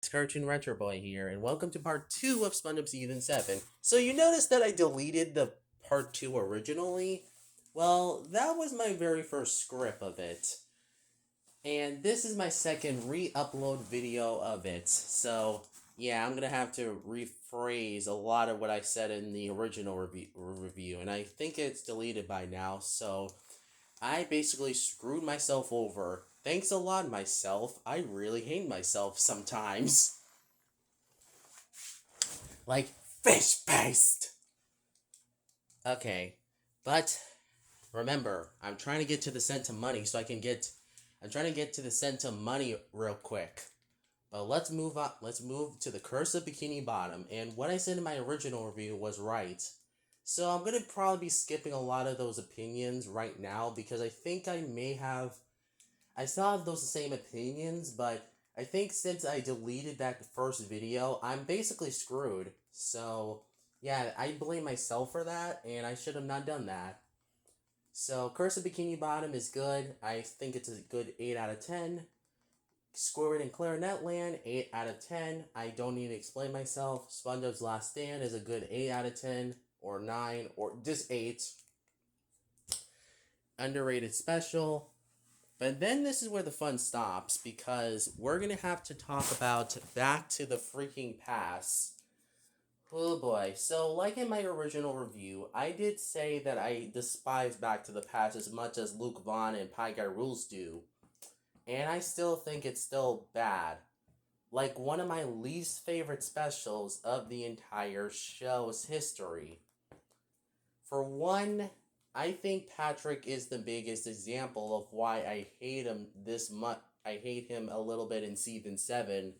It's Cartoon Retro Boy here, and welcome to part 2 of SpongeBob Season 7. So you noticed that I deleted the part 2 originally? Well, that was my very first script of it. And this is my second re-upload video of it. So, yeah, I'm gonna have to rephrase a lot of what I said in the original review, and I think it's deleted by now, so I basically screwed myself over. Thanks a lot, myself. I really hate myself sometimes. Like fish paste. Okay, but remember, I'm trying to get to the cent of money so I can get. I'm trying to get to the cent of money real quick. But let's move on. Let's move to the Curse of Bikini Bottom. And what I said in my original review was right. So I'm gonna probably be skipping a lot of those opinions right now because I think I may have. I still have those same opinions, but I think since I deleted that first video, I'm basically screwed. So, yeah, I blame myself for that, and I should have not done that. So, Curse of Bikini Bottom is good. I think it's a good 8 out of 10. Squidward and Clarinet Land, 8 out of 10. I don't need to explain myself. SpongeBob's Last Stand is a good 8 out of 10, or 9, or just 8. Underrated Special. But then this is where the fun stops because we're going to have to talk about Back to the Freaking Past. Oh boy. So, like in my original review, I did say that I despise Back to the Past as much as Luke Vaughn and Pie Guy Rules do. And I still think it's still bad. Like one of my least favorite specials of the entire show's history. For one, I think Patrick is the biggest example of why I hate him this much. I hate him a little bit in season 7.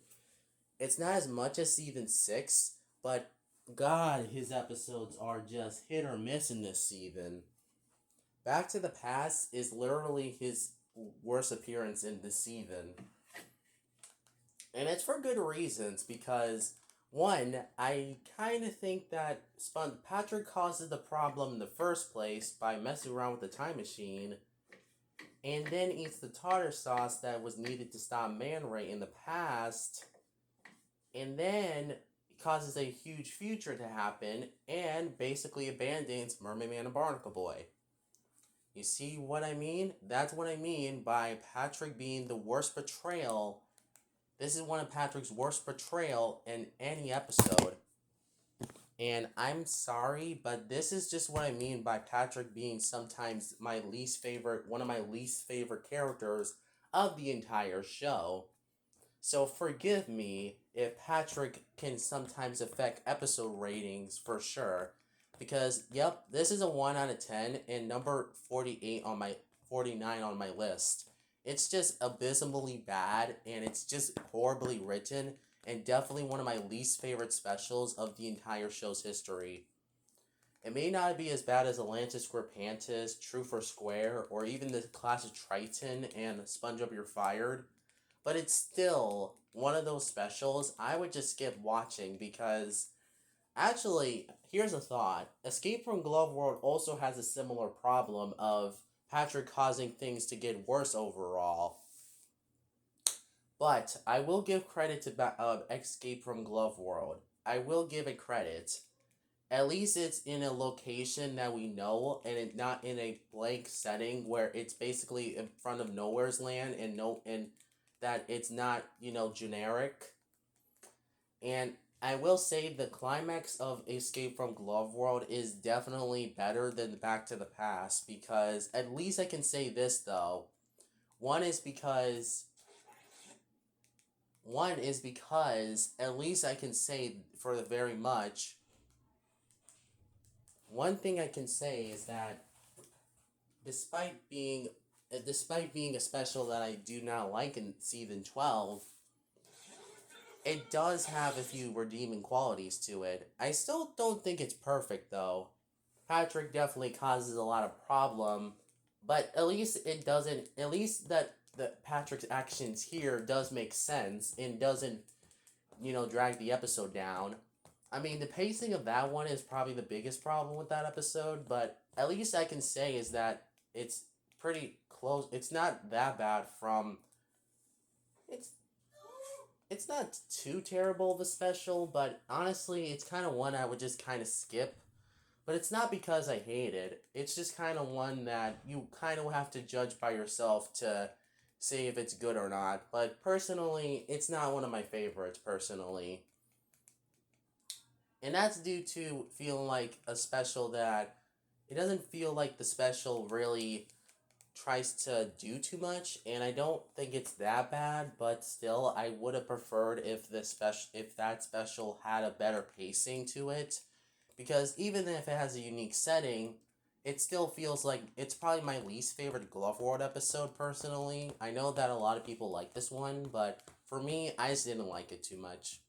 It's not as much as season 6, but God, his episodes are just hit or miss in this season. Back to the Past is literally his worst appearance in this season. And it's for good reasons because one, I kind of think that Patrick causes the problem in the first place by messing around with the time machine, and then eats the tartar sauce that was needed to stop Man Ray in the past, and then causes a huge future to happen, and basically abandons Mermaid Man and Barnacle Boy. You see what I mean? That's what I mean by Patrick being the worst betrayal. This is one of Patrick's worst portrayal in any episode. And I'm sorry, but this is just what I mean by Patrick being sometimes one of my least favorite characters of the entire show. So forgive me if Patrick can sometimes affect episode ratings for sure. Because, yep, this is a 1 out of 10 and number 49 on my list. It's just abysmally bad, and it's just horribly written, and definitely one of my least favorite specials of the entire show's history. It may not be as bad as Atlantis Square Truth or Square, or even the classic Triton and SpongeBob You're Fired, but it's still one of those specials I would just skip watching because, actually, here's a thought. Escape from Glove World also has a similar problem of Patrick causing things to get worse overall. But I will give credit to Escape from Glove World. I will give it credit. At least it's in a location that we know, and it's not in a blank setting where it's basically in front of Nowhere's Land and that it's not generic. And I will say the climax of Escape from Glove World is definitely better than Back to the Past because at least I can say this though. One is because at least I can say for the very much. One thing I can say is that despite being a special that I do not like in season 12, it does have a few redeeming qualities to it. I still don't think it's perfect though. Patrick definitely causes a lot of problem, but at least it doesn't. At least that Patrick's actions here does make sense and doesn't drag the episode down. I mean, the pacing of that one is probably the biggest problem with that episode, but at least I can say is that it's pretty close. It's not that bad from it's it's not too terrible of a special, but honestly, it's kind of one I would just kind of skip. But it's not because I hate it. It's just kind of one that you kind of have to judge by yourself to say if it's good or not. But personally, it's not one of my favorites, personally. And that's due to feeling like a special that it doesn't feel like the special really tries to do too much, and I don't think it's that bad, but still I would have preferred if that special had a better pacing to it, because even if it has a unique setting, it still feels like it's probably my least favorite Glove World episode personally. I know that a lot of people like this one, but for me, I just didn't like it too much.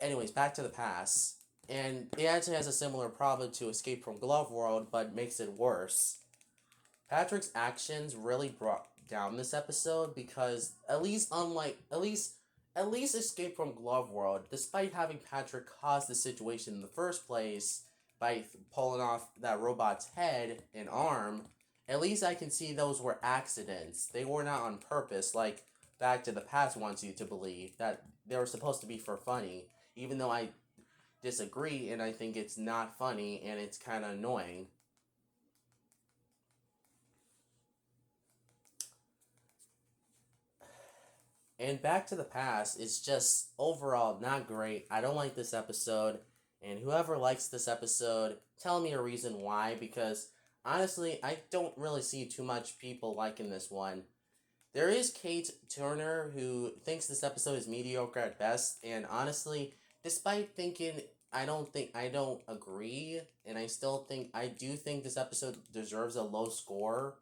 Anyways, back to the past. And it actually has a similar problem to Escape from Glove World, but makes it worse. Patrick's actions really brought down this episode because at least Escape from Glove World, despite having Patrick cause the situation in the first place by pulling off that robot's head and arm, at least I can see those were accidents. They were not on purpose, like Back to the Past wants you to believe that they were supposed to be for funny, even though I disagree and I think it's not funny and it's kind of annoying. And Back to the Past is just overall not great. I don't like this episode. And whoever likes this episode, tell me a reason why, because honestly, I don't really see too much people liking this one. There is Kate Turner who thinks this episode is mediocre at best, and honestly, despite thinking I don't agree, and I do think this episode deserves a low score,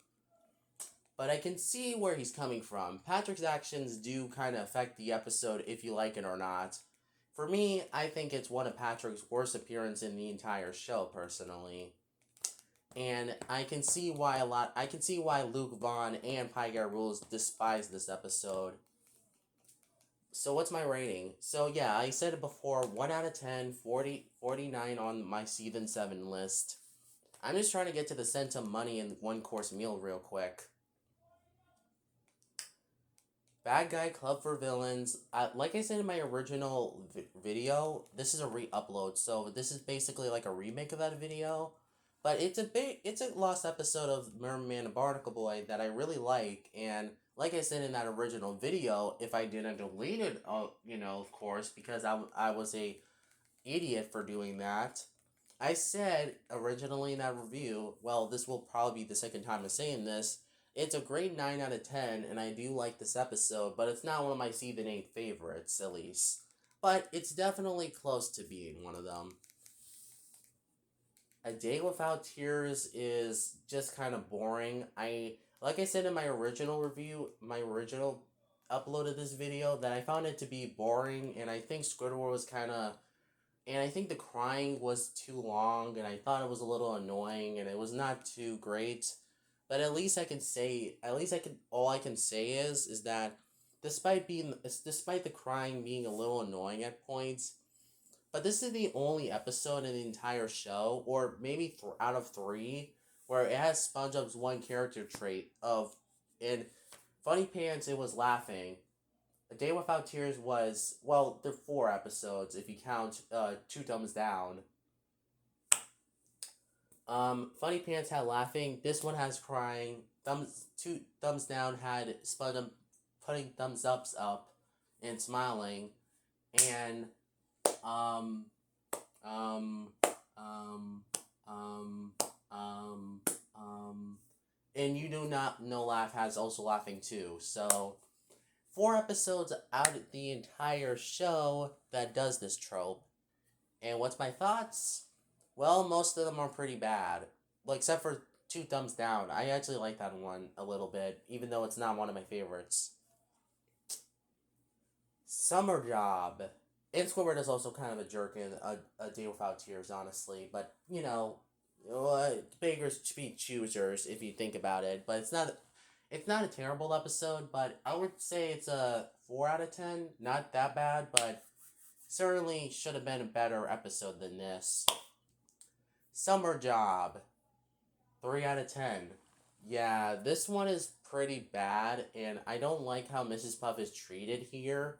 but I can see where he's coming from. Patrick's actions do kind of affect the episode if you like it or not. For me, I think it's one of Patrick's worst appearances in the entire show, personally. And I can see why Luke Vaughn and Pie Guy Rules despise this episode. So what's my rating? So yeah, I said it before, 1 out of 10, 49 on my Season 7 list. I'm just trying to get to the cent of money in one course meal real quick. Bad Guy Club for Villains. Like I said in my original video, this is a re-upload, so this is basically like a remake of that video. But it's a lost episode of Merman and Barnacle Boy that I really like, and like I said in that original video, if I didn't delete it, of course, because I was a idiot for doing that. I said originally in that review, well, this will probably be the second time I'm saying this. It's a great 9 out of 10, and I do like this episode, but it's not one of my Season 8 favorites, at least. But it's definitely close to being one of them. A Day Without Tears is just kind of boring. Like I said in my original review, my original upload of this video, that I found it to be boring, and I think Squidward was kind of and I think the crying was too long, and I thought it was a little annoying, and it was not too great. But all I can say is that despite the crying being a little annoying at points, but this is the only episode in the entire show, or maybe out of three, where it has SpongeBob's one character trait of, in Funny Pants, it was laughing. A Day Without Tears was, well, there are 4 episodes if you count Two Thumbs Down. Funny Pants had laughing. This one has crying. Two Thumbs Down had SpongeBob putting thumbs ups up and smiling, and um um um um um and You Do Not Know Laugh has also laughing too. So 4 episodes out of the entire show that does this trope. And what's my thoughts? Well, most of them are pretty bad. Well, except for Two Thumbs Down. I actually like that one a little bit, even though it's not one of my favorites. Summer Job. And Squidward is also kind of a jerk in a Day Without Tears, honestly. But, beggars be choosers if you think about it. But it's not a terrible episode, but I would say it's a 4 out of 10. Not that bad, but certainly should have been a better episode than this. Summer Job. 3 out of 10. Yeah, this one is pretty bad, and I don't like how Mrs. Puff is treated here.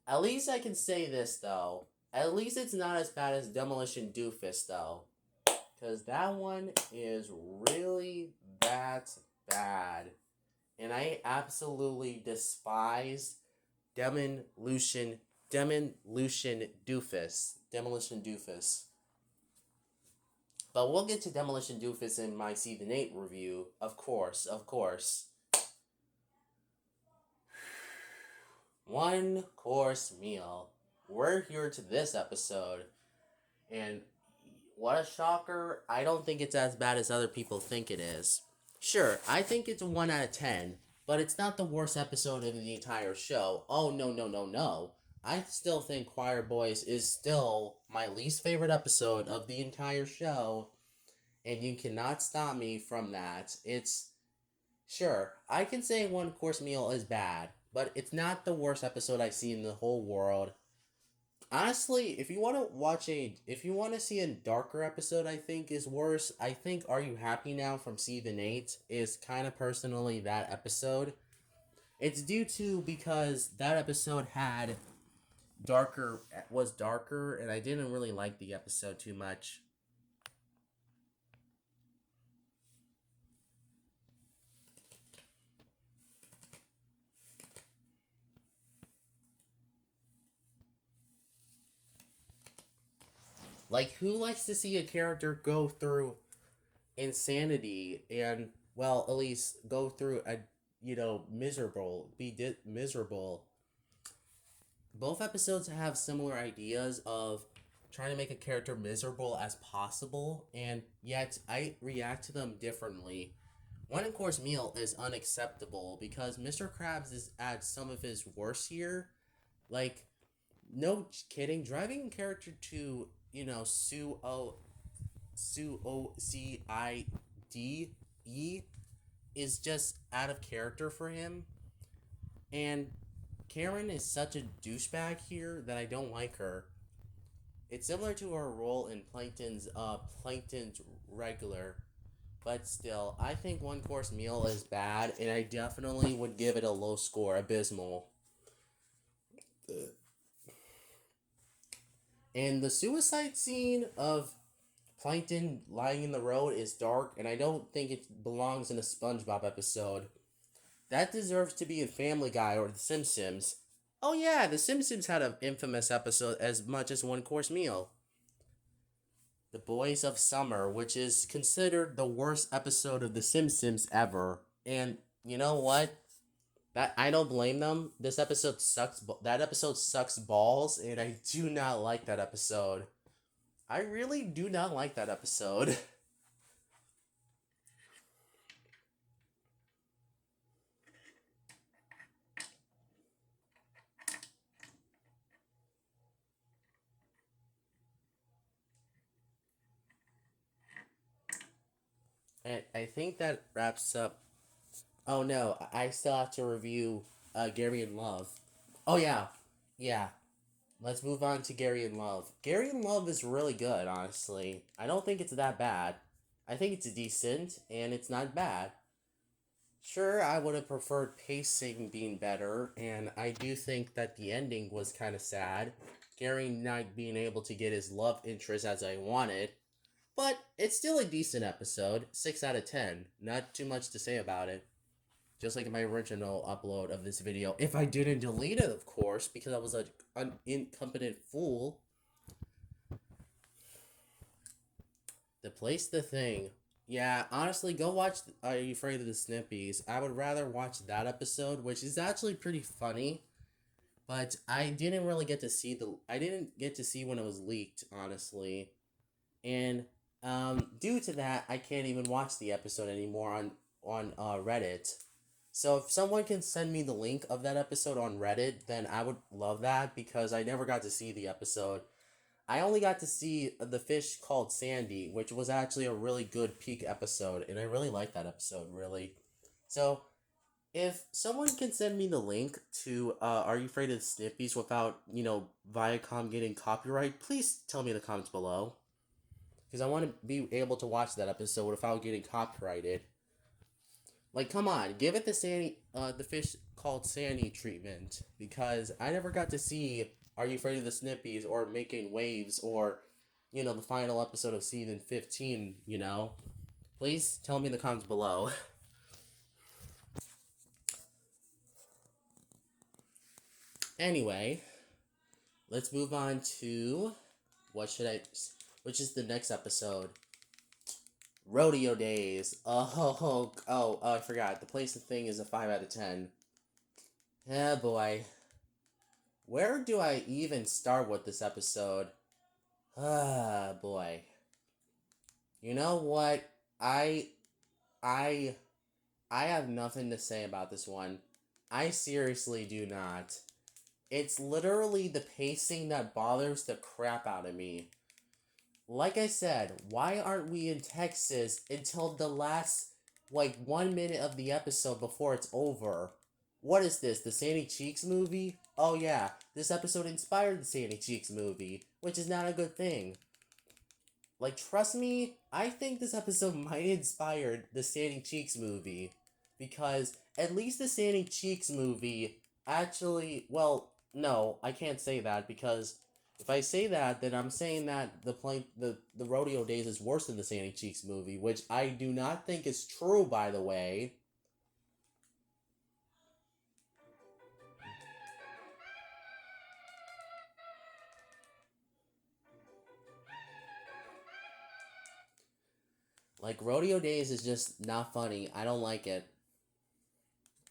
At least I can say this, though. At least it's not as bad as Demolition Doofus, though. Because that one is really that bad. And I absolutely despise Demolition Doofus. Demolition Doofus. But we'll get to Demolition Doofus in my See the Nate review, of course, of course. One course meal. We're here to this episode, and what a shocker. I don't think it's as bad as other people think it is. Sure, I think it's a 1 out of 10, but it's not the worst episode of the entire show. Oh, no, no, no, no. I still think Choir Boys is still my least favorite episode of the entire show, and you cannot stop me from that. It's sure, I can say One Course Meal is bad, but it's not the worst episode I've seen in the whole world. Honestly, if you want to see a darker episode, I think is worse. I think Are You Happy Now from See the Nate is kind of personally that episode. It's due to because that episode was darker, and I didn't really like the episode too much. Like, who likes to see a character go through insanity and, well, at least go through a, miserable? Both episodes have similar ideas of trying to make a character miserable as possible, and yet I react to them differently. One course meal is unacceptable because Mr. Krabs is at some of his worst here. Like, no kidding, driving a character to, suicide is just out of character for him. And Karen is such a douchebag here that I don't like her. It's similar to her role in Plankton's regular, but still, I think One Course Meal is bad, and I definitely would give it a low score, abysmal. And the suicide scene of Plankton lying in the road is dark, and I don't think it belongs in a Spongebob episode. That deserves to be in Family Guy or The Simpsons. Oh yeah, The Simpsons had an infamous episode as much as One Course Meal. The Boys of Summer, which is considered the worst episode of The Simpsons ever. And you know what? That I don't blame them. This episode sucks. That episode sucks balls, and I do not like that episode. I really do not like that episode. And I think that wraps up. Oh no, I still have to review Gary and Love. Oh yeah, yeah. Let's move on to Gary and Love. Gary and Love is really good, honestly. I don't think it's that bad. I think it's decent, and it's not bad. Sure, I would have preferred pacing being better, and I do think that the ending was kind of sad. Gary not being able to get his love interest as I wanted. But it's still a decent episode. 6 out of 10. Not too much to say about it. Just like my original upload of this video. If I didn't delete it, of course, because I was an incompetent fool. The Place the Thing. Yeah, honestly, go watch Are You Afraid of the Snippies? I would rather watch that episode, which is actually pretty funny. But I didn't really get to see I didn't get to see when it was leaked, honestly. And due to that, I can't even watch the episode anymore on Reddit. So if someone can send me the link of that episode on Reddit, then I would love that because I never got to see the episode. I only got to see The Fish Called Sandy, which was actually a really good peak episode, and I really liked that episode, really. So if someone can send me the link to Are You Afraid of the Snippies without, Viacom getting copyright, please tell me in the comments below. Because I want to be able to watch that episode without getting copyrighted. Like, come on, give it the fish called Sandy treatment, because I never got to see Are You Afraid of the Snippies or Making Waves or, the final episode of season 15, Please tell me in the comments below. Anyway, let's move on to which is the next episode. Rodeo Days. I forgot. The place and thing is a 5 out of 10. Yeah, boy. Where do I even start with this episode? Ah, boy. You know what? I I I have nothing to say about this one. I seriously do not. It's literally the pacing that bothers the crap out of me. Like I said, why aren't we in Texas until the last, 1 minute of the episode before it's over? What is this, the Sandy Cheeks movie? Oh yeah, this episode inspired the Sandy Cheeks movie, which is not a good thing. Like, trust me, I think this episode might inspire the Sandy Cheeks movie. Because at least the Sandy Cheeks movie actually, well, no, I can't say that, because if I say that, then I'm saying that the Rodeo Days is worse than the Sandy Cheeks movie, which I do not think is true, by the way. Like, Rodeo Days is just not funny. I don't like it.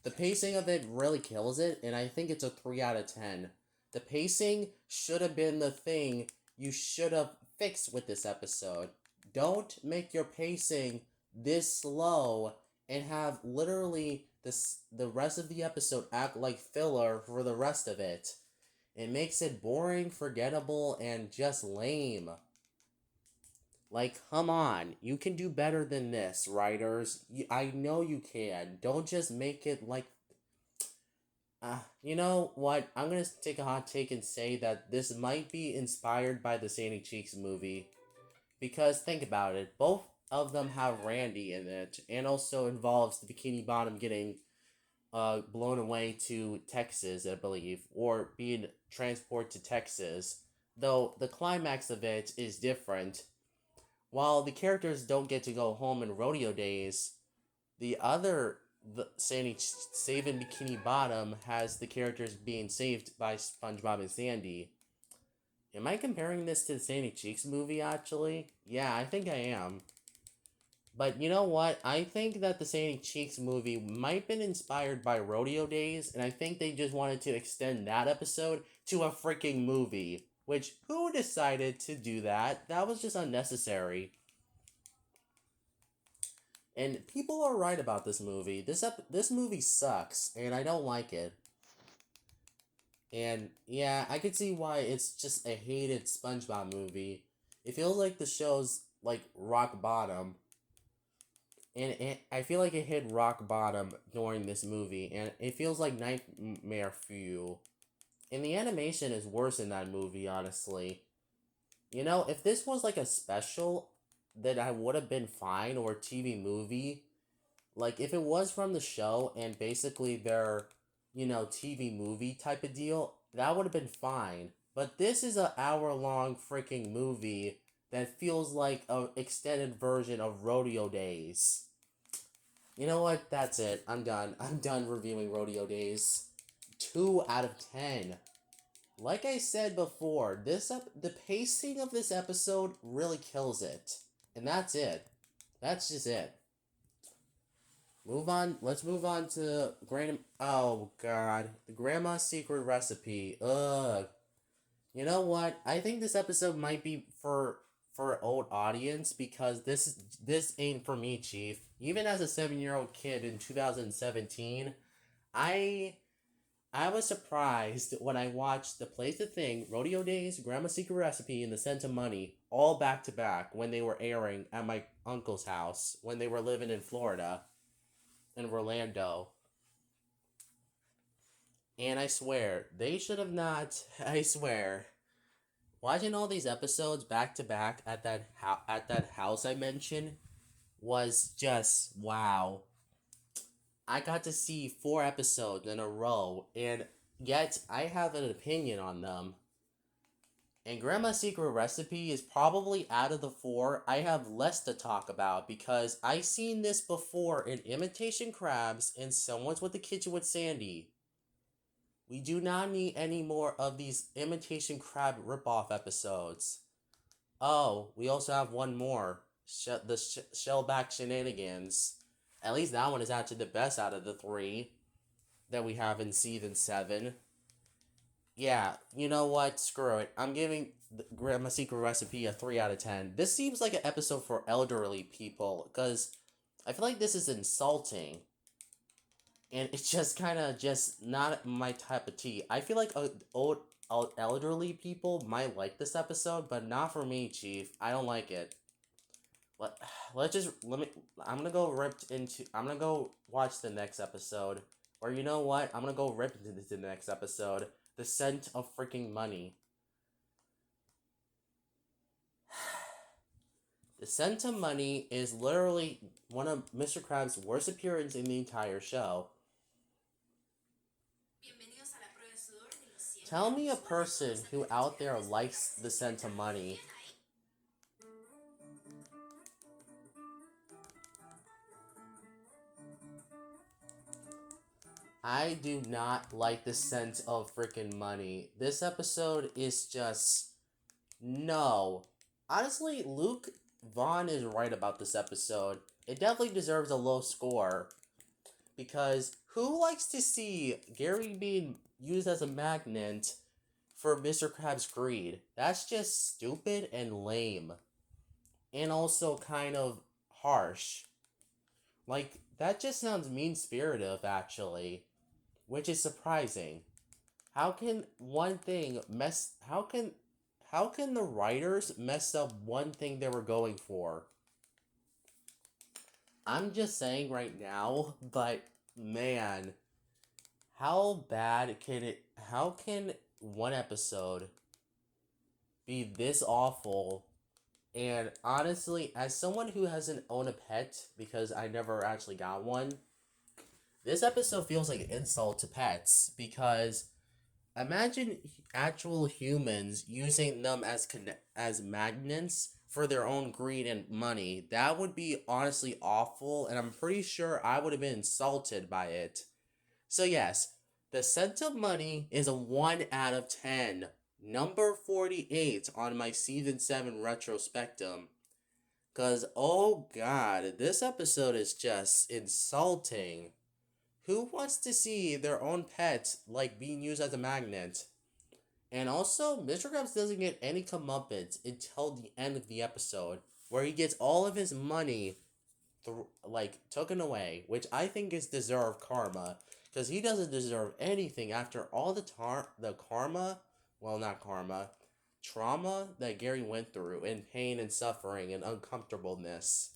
The pacing of it really kills it, and I think it's a 3 out of 10. The pacing should have been the thing you should have fixed with this episode. Don't make your pacing this slow and have literally the rest of the episode act like filler for the rest of it. It makes it boring, forgettable, and just lame. Like, come on. You can do better than this, writers. I know you can. Don't just make it like... you know what? I'm gonna take a hot take and say that this might be inspired by the Sandy Cheeks movie. Because, think about it. Both of them have Randy in it. And also involves the Bikini Bottom getting blown away to Texas, I believe. Or being transported to Texas. Though the climax of it is different. While the characters don't get to go home in Rodeo Days, the Sandy saving Bikini Bottom has the characters being saved by SpongeBob and Sandy. Am I comparing this to the Sandy Cheeks movie, actually? Yeah, I think I am. But you know what? I think that the Sandy Cheeks movie might have been inspired by Rodeo Days, and I think they just wanted to extend that episode to a freaking movie. Which, who decided to do that? That was just unnecessary. And people are right about this movie. This movie sucks, and I don't like it. And yeah, I could see why it's just a hated SpongeBob movie. It feels like the show's like rock bottom. And I feel like it hit rock bottom during this movie, and it feels like Nightmare Fuel. And the animation is worse in that movie, honestly. If this was like a special, then I would have been fine, or a TV movie. Like, if it was from the show and basically their, TV movie type of deal, that would have been fine. But this is an hour-long freaking movie that feels like an extended version of Rodeo Days. You know what? That's it. I'm done. I'm done reviewing Rodeo Days. 2 out of 10. Like I said before, the pacing of this episode really kills it. And that's it. That's just it. Move on. Let's move on to Oh God, the Grandma's Secret Recipe. Ugh. You know what? I think this episode might be for an old audience, because this ain't for me, Chief. Even as a 7-year-old kid in 2017, I was surprised when I watched The Place the Thing, Rodeo Days, Grandma's Secret Recipe, and The Scent of Money all back to back when they were airing at my uncle's house when they were living in Florida, in Orlando. And I swear, they should have not. I swear. Watching all these episodes back to back at that house I mentioned was just wow. I got to see 4 episodes in a row, and yet I have an opinion on them. And Grandma's Secret Recipe is probably out of the 4, I have less to talk about because I seen this before in Imitation Crabs and Someone's with the Kitchen with Sandy. We do not need any more of these Imitation Crab ripoff episodes. Oh, we also have one more. The Shellback Shenanigans. At least that one is actually the best out of the 3 that we have in Season 7. Yeah, you know what? Screw it. I'm giving Grandma Secret Recipe a 3 out of 10. This seems like an episode for elderly people, because I feel like this is insulting. And it's just kind of just not my type of tea. I feel like old elderly people might like this episode, but not for me, Chief. I don't like it. I'm gonna go I'm gonna go watch the next episode. Or you know what? I'm gonna go rip into the next episode. The Scent of Freaking Money. The Scent of Money is literally one of Mr. Krabs' worst appearances in the entire show. Tell me a person who out there likes The Scent of Money. I do not like The Scent of Freaking Money. This episode is just... no. Honestly, Luke Vaughn is right about this episode. It definitely deserves a low score. Because who likes to see Gary being used as a magnet for Mr. Krabs' greed? That's just stupid and lame. And also kind of harsh. Like, that just sounds mean-spirited, actually. Which is surprising. How can one thing mess... How can the writers mess up one thing they were going for? I'm just saying right now, but man, how can one episode be this awful? And honestly, as someone who hasn't owned a pet, because I never actually got one, this episode feels like an insult to pets, because imagine actual humans using them as magnets for their own greed and money. That would be honestly awful, and I'm pretty sure I would have been insulted by it. So yes, The Scent of Money is a 1 out of 10. Number 48 on my Season 7 retrospectum. Because, oh god, this episode is just insulting. Who wants to see their own pet, like, being used as a magnet? And also, Mr. Krabs doesn't get any comeuppance until the end of the episode, where he gets all of his money, taken away, which I think is deserved karma, because he doesn't deserve anything after all the trauma that Gary went through, and pain and suffering and uncomfortableness.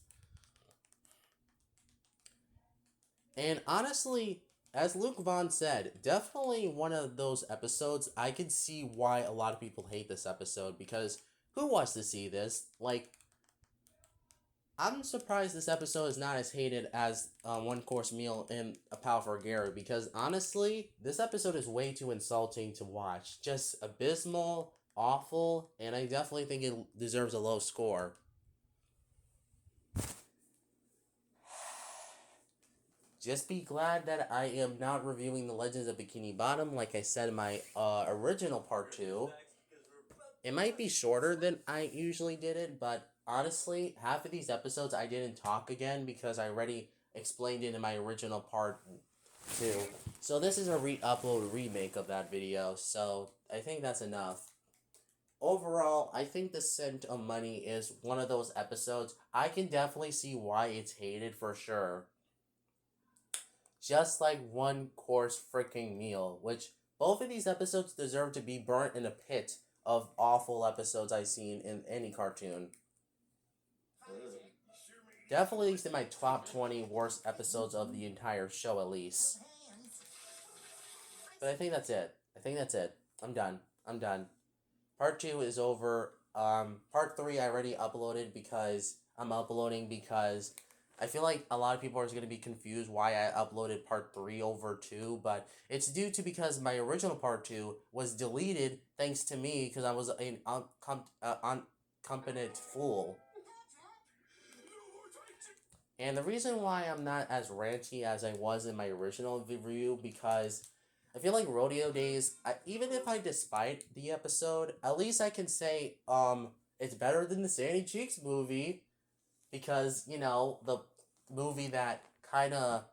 And honestly, as Luke Vaughn said, definitely one of those episodes. I can see why a lot of people hate this episode, because who wants to see this? Like, I'm surprised this episode is not as hated as One Course Meal in A Pal for Gary, because honestly, this episode is way too insulting to watch. Just abysmal, awful, and I definitely think it deserves a low score. Just be glad that I am not reviewing The Legends of Bikini Bottom like I said in my original part 2. It might be shorter than I usually did it, but honestly, half of these episodes I didn't talk again because I already explained it in my original part 2. So this is a re-upload remake of that video, so I think that's enough. Overall, I think The Scent of Money is one of those episodes. I can definitely see why it's hated for sure. Just like One Course Freaking Meal, which both of these episodes deserve to be burnt in a pit of awful episodes I've seen in any cartoon. Definitely in my top 20 worst episodes of the entire show at least. But I think that's it. I'm done. Part 2 is over. Part 3 I already uploaded because I'm uploading because I feel like a lot of people are going to be confused why I uploaded part 3 over 2, but it's due to because my original part 2 was deleted thanks to me because I was an unaccompanied fool. And the reason why I'm not as ranty as I was in my original review, because I feel like Rodeo Days, even if I despite the episode, at least I can say, it's better than the Sandy Cheeks movie, because, you know, the movie that kind of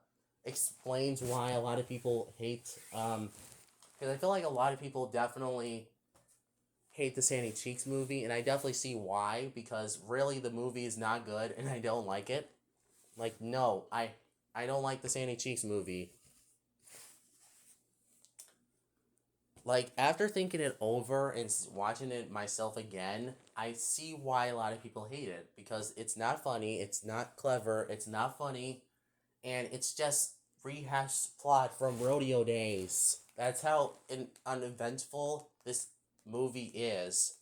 explains why a lot of people hate, because I feel like a lot of people definitely hate the Sandy Cheeks movie, and I definitely see why, because really the movie is not good, and I don't like it. Like, no, I don't like the Sandy Cheeks movie. Like, after thinking it over and watching it myself again, I see why a lot of people hate it. Because it's not funny, it's not clever, it's not funny, and it's just rehashed plot from Rodeo Days. That's how uneventful this movie is.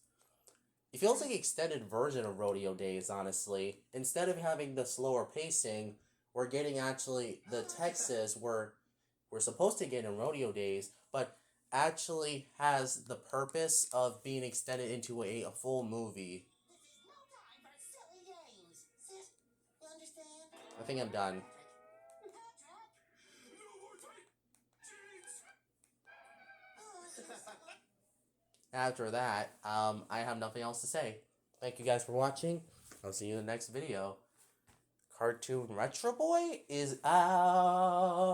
It feels like an extended version of Rodeo Days, honestly. Instead of having the slower pacing, we're getting actually the Texas we're supposed to get in Rodeo Days, but actually has the purpose of being extended into a full movie. I think I'm done. After that, I have nothing else to say. Thank you guys for watching. I'll see you in the next video. Cartoon Retro Boy is out.